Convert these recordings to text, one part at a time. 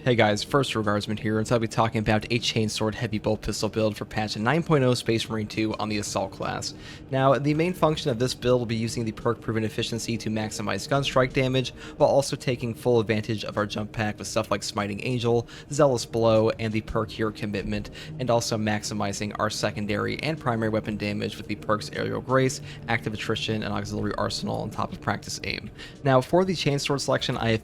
Hey guys, First Regardsman here, and so I'll be talking about a Chainsword heavy bolt pistol build for patch 9.0 Space Marine 2 on the Assault class. Now, the main function of this build will be using the perk proven efficiency to maximize gun strike damage, while also taking full advantage of our jump pack with stuff like Smiting Angel, Zealous Blow, and the perk Hero Commitment, and also maximizing our secondary and primary weapon damage with the perks Aerial Grace, Active Attrition, and Auxiliary Arsenal on top of Practice Aim. Now, for the Chainsword selection I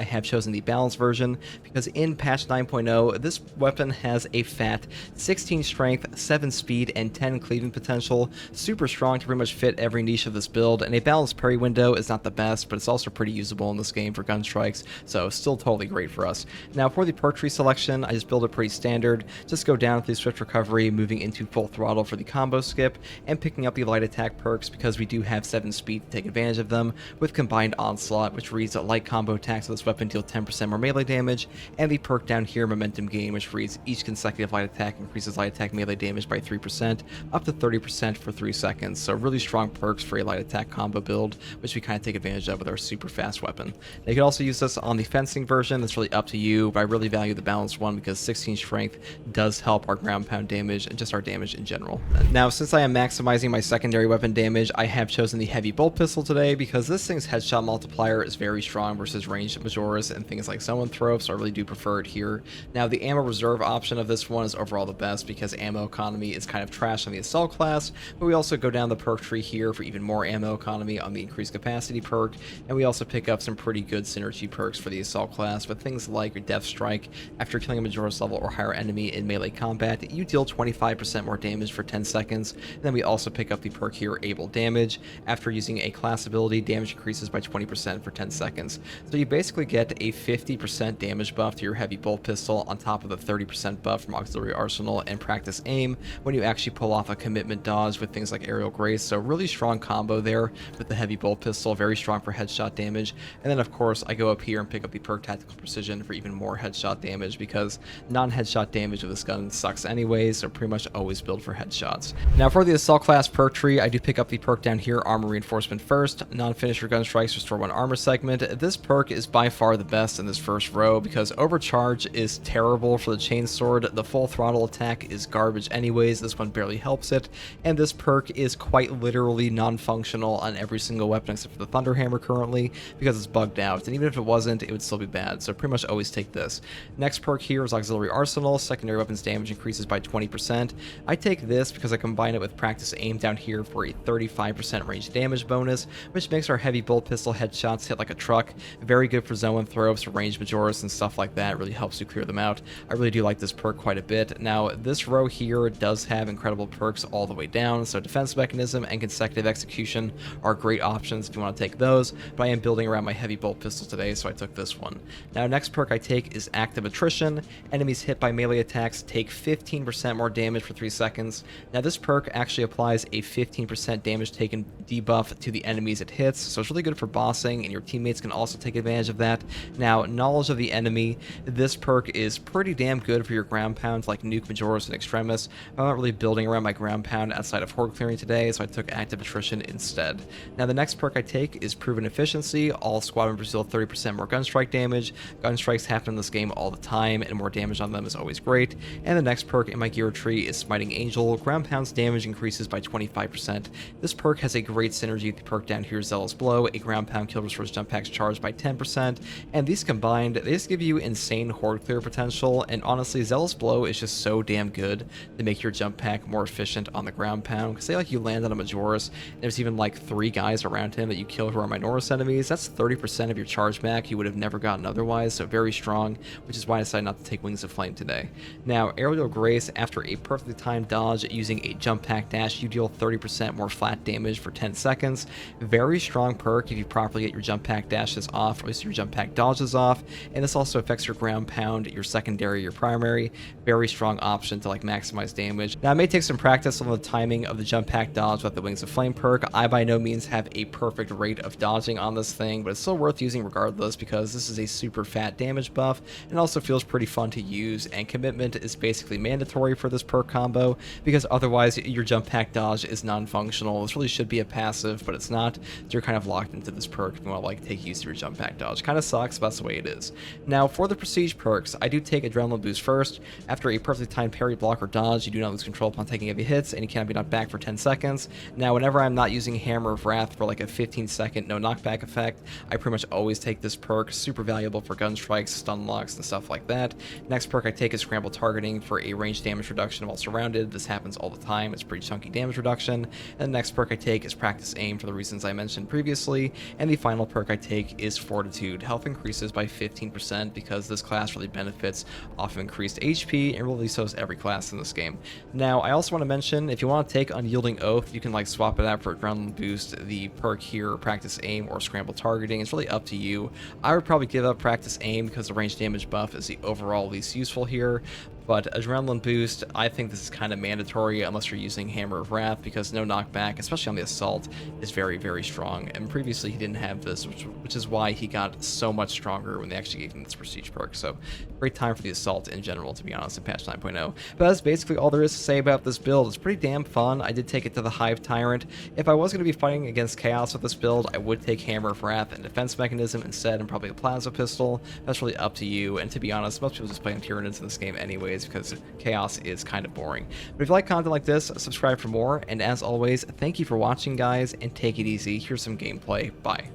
have chosen the balanced version, because in patch 9.0, this weapon has a fat 16 strength, 7 speed, and 10 cleaving potential, super strong to pretty much fit every niche of this build, and a balanced parry window is not the best, but it's also pretty usable in this game for gun strikes, so still totally great for us. Now for the perk tree selection, I just build it pretty standard, just go down through Swift Recovery, moving into full throttle for the combo skip, and picking up the light attack perks because we do have 7 speed to take advantage of them, with combined onslaught, which reads that light combo attacks with this weapon deal 10% more melee damage, and the perk down here, Momentum Gain, which reads each consecutive light attack increases light attack melee damage by 3%, up to 30% for 3 seconds. So really strong perks for a light attack combo build, which we kind of take advantage of with our super fast weapon. Now, you can also use this on the fencing version. That's really up to you, but I really value the balanced one because 16 strength does help our ground pound damage and just our damage in general. Now, since I am maximizing my secondary weapon damage, I have chosen the heavy bolt pistol today because this thing's headshot multiplier is very strong versus ranged Majoras and things like Someone Throw, so I really do prefer it here. Now, the ammo reserve option of this one is overall the best because ammo economy is kind of trash on the Assault class, but we also go down the perk tree here for even more ammo economy on the increased capacity perk, and we also pick up some pretty good synergy perks for the Assault class with things like your Death Strike. After killing a Majora's level or higher enemy in melee combat, you deal 25% more damage for 10 seconds, and then we also pick up the perk here, Able Damage. After using a class ability, damage increases by 20% for 10 seconds. So you basically get a 50% damage buff to your heavy bolt pistol on top of the 30% buff from Auxiliary Arsenal and Practice Aim when you actually pull off a commitment dodge with things like Aerial Grace. So really strong combo there with the heavy bolt pistol, very strong for headshot damage. And then of course I go up here and pick up the perk Tactical Precision for even more headshot damage because non-headshot damage of this gun sucks anyways, so pretty much always build for headshots. Now for the Assault class perk tree, I do pick up the perk down here, Armor Reinforcement first. Non-finisher gun strikes restore 1 armor segment. This perk is by far the best in this first row because Overcharge is terrible for the Chainsword. The full throttle attack is garbage anyways, this one barely helps it, and this perk is quite literally non-functional on every single weapon except for the Thunderhammer currently because it's bugged out, and even if it wasn't, it would still be bad, so pretty much always take this. Next perk here is Auxiliary Arsenal. Secondary weapons damage increases by 20%. I take this because I combine it with Practice Aim down here for a 35% range damage bonus, which makes our heavy bolt pistol headshots hit like a truck. Very good for zone throws, for ranged Majoras and stuff like that. It really helps you clear them out. I really do like this perk quite a bit. Now, this row here does have incredible perks all the way down, so Defense Mechanism and Consecutive Execution are great options if you want to take those, but I am building around my heavy bolt pistol today, so I took this one. Now, next perk I take is Active Attrition. Enemies hit by melee attacks take 15% more damage for 3 seconds. Now, this perk actually applies a 15% damage taken debuff to the enemies it hits, so it's really good for bossing, and your teammates can also take advantage of that. Now, Knowledge of the Enemy, this perk is pretty damn good for your ground pounds like Nuke, Majoras, and Extremis. I'm not really building around my ground pound outside of Horde clearing today, so I took Active Attrition instead. Now, the next perk I take is Proven Efficiency. All squad members deal 30% more gun strike damage. Gun strikes happen in this game all the time, and more damage on them is always great. And the next perk in my gear tree is Smiting Angel. Ground pounds damage increases by 25%. This perk has a great synergy with the perk down here, Zealous Blow. A ground pound kill restores jump packs charged by 10%, and these combined, they just give you insane horde clear potential, and honestly, Zealous Blow is just so damn good to make your jump pack more efficient on the ground pound, because say like you land on a Majoras, and there's even like 3 guys around him that you kill who are Minoris enemies, that's 30% of your charge back you would have never gotten otherwise, so very strong, which is why I decided not to take Wings of Flame today. Now, Aerial Grace, after a perfectly timed dodge using a jump pack dash, you deal 30% more flat damage for 10 seconds. Very strong perk if you properly get your jump pack dashes off, or at least your jump pack dodges off, and this also affects your ground pound, your secondary, your primary. Very strong option to like maximize damage. Now, it may take some practice on the timing of the jump pack dodge with the Wings of Flame perk. I by no means have a perfect rate of dodging on this thing, but it's still worth using regardless because this is a super fat damage buff and also feels pretty fun to use, and Commitment is basically mandatory for this perk combo because otherwise your jump pack dodge is non-functional. This really should be a passive, but it's not, so you're kind of locked into this perk if you want to like take use of your jump pack dodge. Kind of sucks, but that's the way it is. Now, for for the prestige perks, I do take Adrenaline Boost first. After a perfectly timed parry, block, or dodge, you do not lose control upon taking heavy hits, and you cannot be knocked back for 10 seconds. Now, whenever I'm not using Hammer of Wrath for like a 15-second no knockback effect, I pretty much always take this perk. Super valuable for gun strikes, stun locks, and stuff like that. Next perk I take is Scramble Targeting for a range damage reduction while surrounded. This happens all the time. It's pretty chunky damage reduction. And the next perk I take is Practice Aim for the reasons I mentioned previously. And the final perk I take is Fortitude. Health increases by 15% because this class really benefits off of increased HP, and really so does every class in this game. Now, I also want to mention, if you want to take Unyielding Oath, you can like swap it out for Adrenaline Boost, the perk here, Practice Aim, or Scramble Targeting. It's really up to you. I would probably give up Practice Aim because the range damage buff is the overall least useful here. But Adrenaline Boost, I think this is kind of mandatory unless you're using Hammer of Wrath, because no knockback, especially on the Assault, is very, very strong. And previously he didn't have this, which is why he got so much stronger when they actually gave him this Prestige perk. So great time for the Assault in general, to be honest, in patch 9.0. But that's basically all there is to say about this build. It's pretty damn fun. I did take it to the Hive Tyrant. If I was going to be fighting against Chaos with this build, I would take Hammer of Wrath and Defense Mechanism instead, and probably a Plasma Pistol. That's really up to you. And to be honest, most people just play on Tyranids in this game anyways, because Chaos is kind of boring. But if you like content like this, subscribe for more. And as always, thank you for watching, guys, and take it easy. Here's some gameplay. Bye.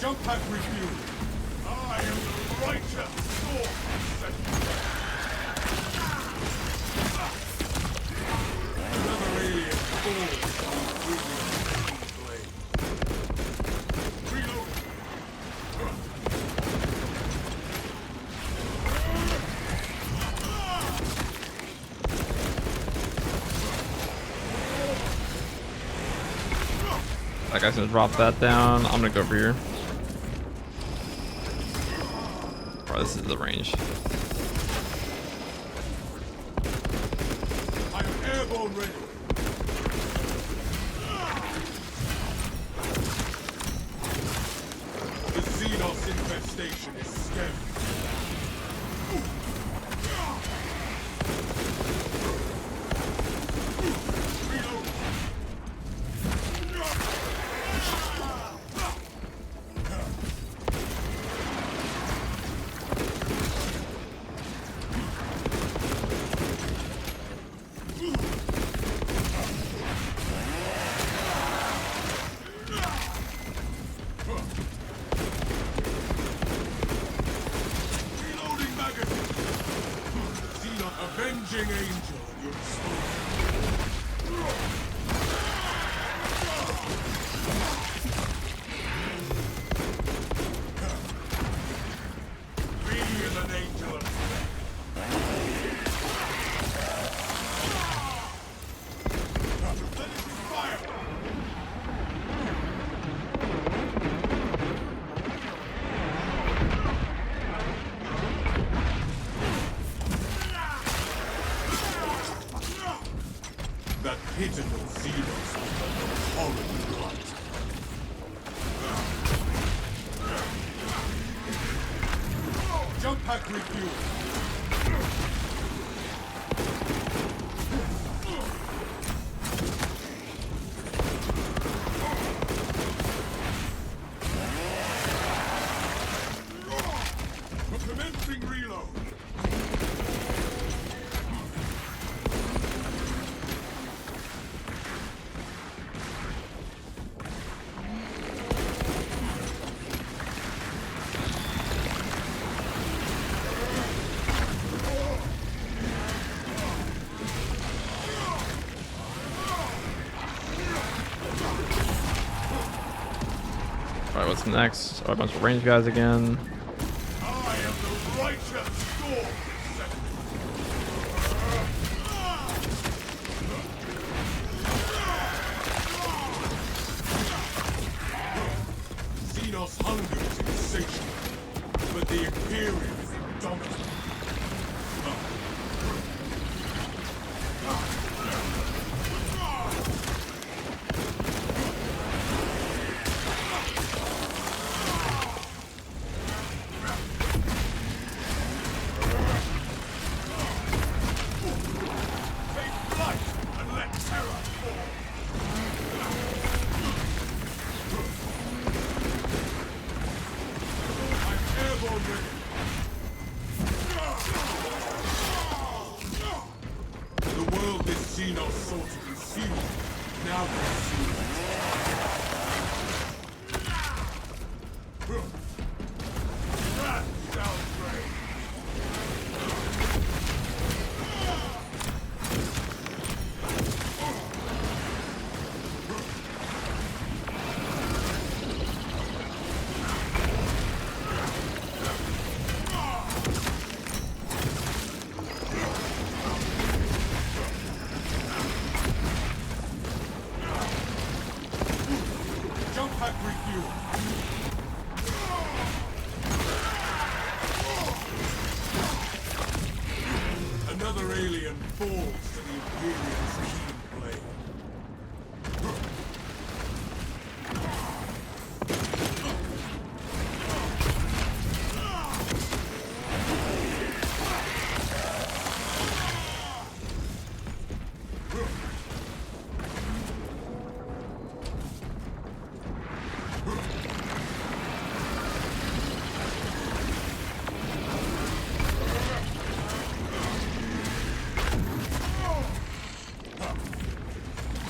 Jump pack review. I am the righteous sword. Another alien falls. That guy's gonna drop that down. I'm gonna go over here. Bro, this is the range. I am airborne ready. The Xenos infestation is stemmed. Avenging angel, your soul. Be an angel of fire. That pitiful Xenos horrible cut. Jump pack refuel. Commencing reload. Alright, what's next? Oh, a bunch of range guys again. I am the righteous sword. Xenos hunger is insatiable, but the Imperium is indomitable. seen our souls consumed. Now consume it. Wrath shall reign. Jump pack refuel. Another alien falls to the Imperium's keen blade.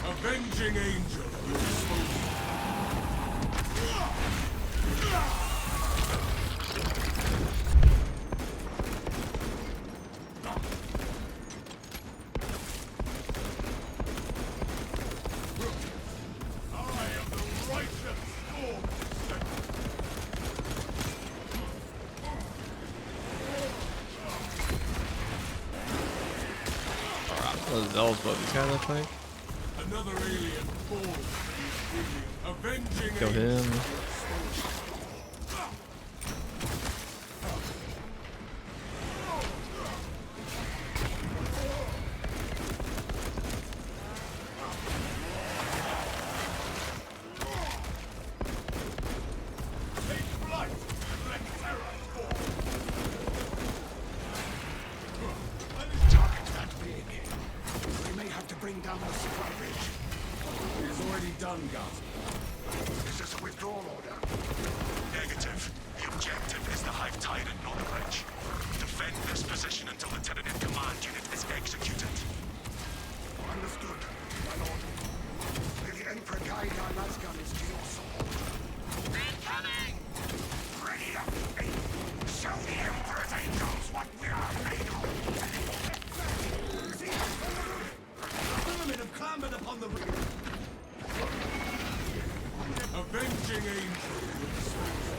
Avenging angel will expose you. I am the righteous storm Alright, what is those what these guys look like? Another alien falls to the Imperium. Avenging Kill angel him. will expose you. Take flight and let terror fall. Target that big. We may have to bring down the supply bridge. It is already done, Gus. Is this a withdrawal order? Negative. The objective is the Hive Tide and not the bridge. Defend this position until Lieutenant in Command unit is executed. Understood, my lord. May the Emperor guide our lasguns to your sword. Incoming! Ready up, show the Emperor's angels what we are made of. Vermin have clambered upon the ring. Avenging angel will expose you.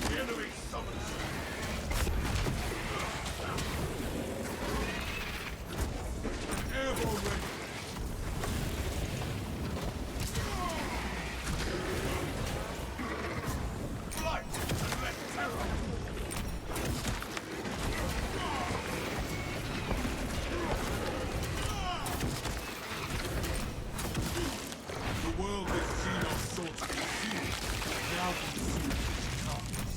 The enemy summons you. Airborne ready. Flight and let terror The world has seen our swords consumed, now consumed with darkness.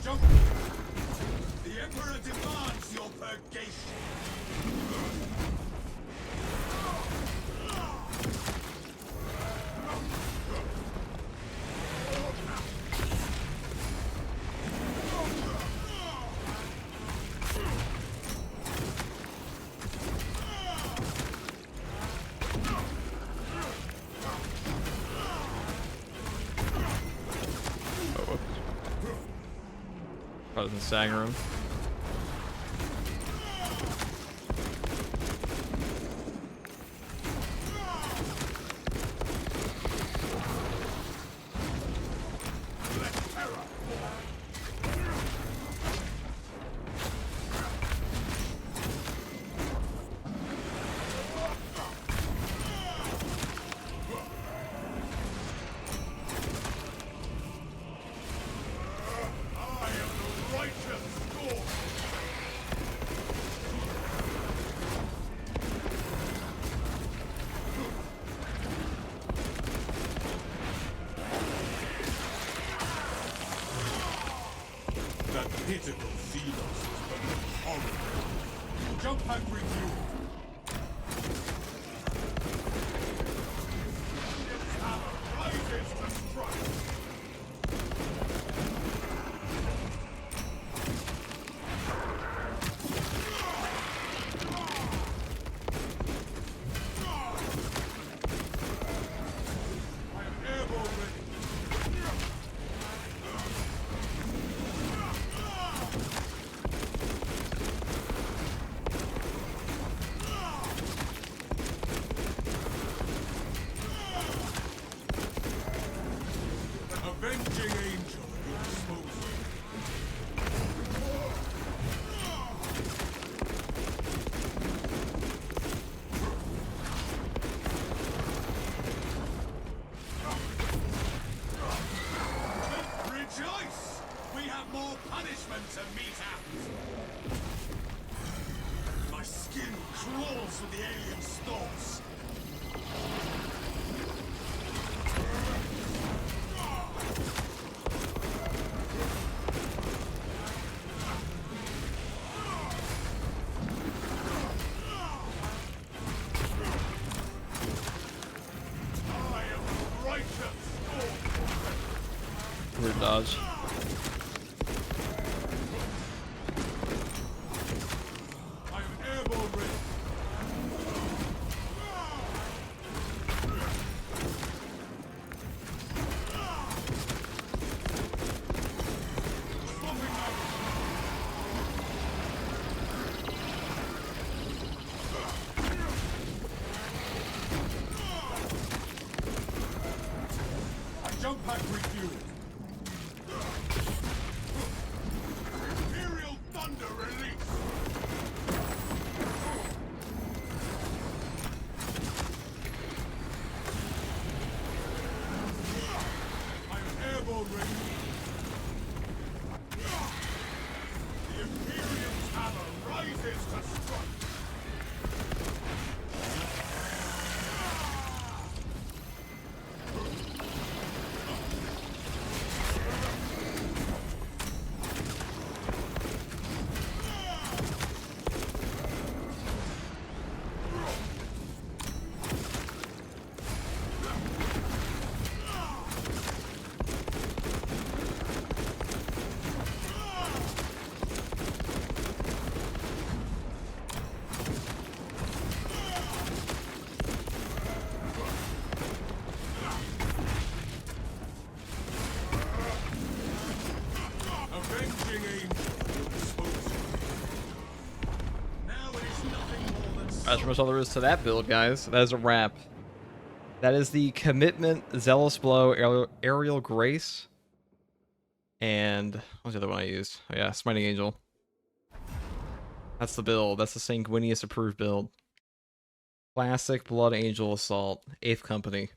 Jump! The Emperor demands your purgation! Oh, whoops. I was in the sag room. Let terror I am the righteous storm critical sea losses, but horrible. Jump and refuel. Hammer rises to strike. I am airborne ready. Avenging angel, expose you. Rejoice! We have more punishment to mete out. My skin crawls with the alien storms. I am righteous storm. Weird dodge. I am airborne ready. Swapping out. I jump pack refueled. Imperial thunder release. I am airborne ready. The Imperium's hammer rises to strike. Avenging angel, expose you. Now it is nothing more than That's pretty much all there is to that build, guys. That is a wrap. That is the Commitment, Zealous Blow, Aerial Grace, and what was the other one I used? Oh yeah, Smiting Angel. That's the build. That's the Sanguinius approved build. Classic Blood Angel Assault, 8th Company.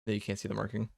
There you can't see the marking.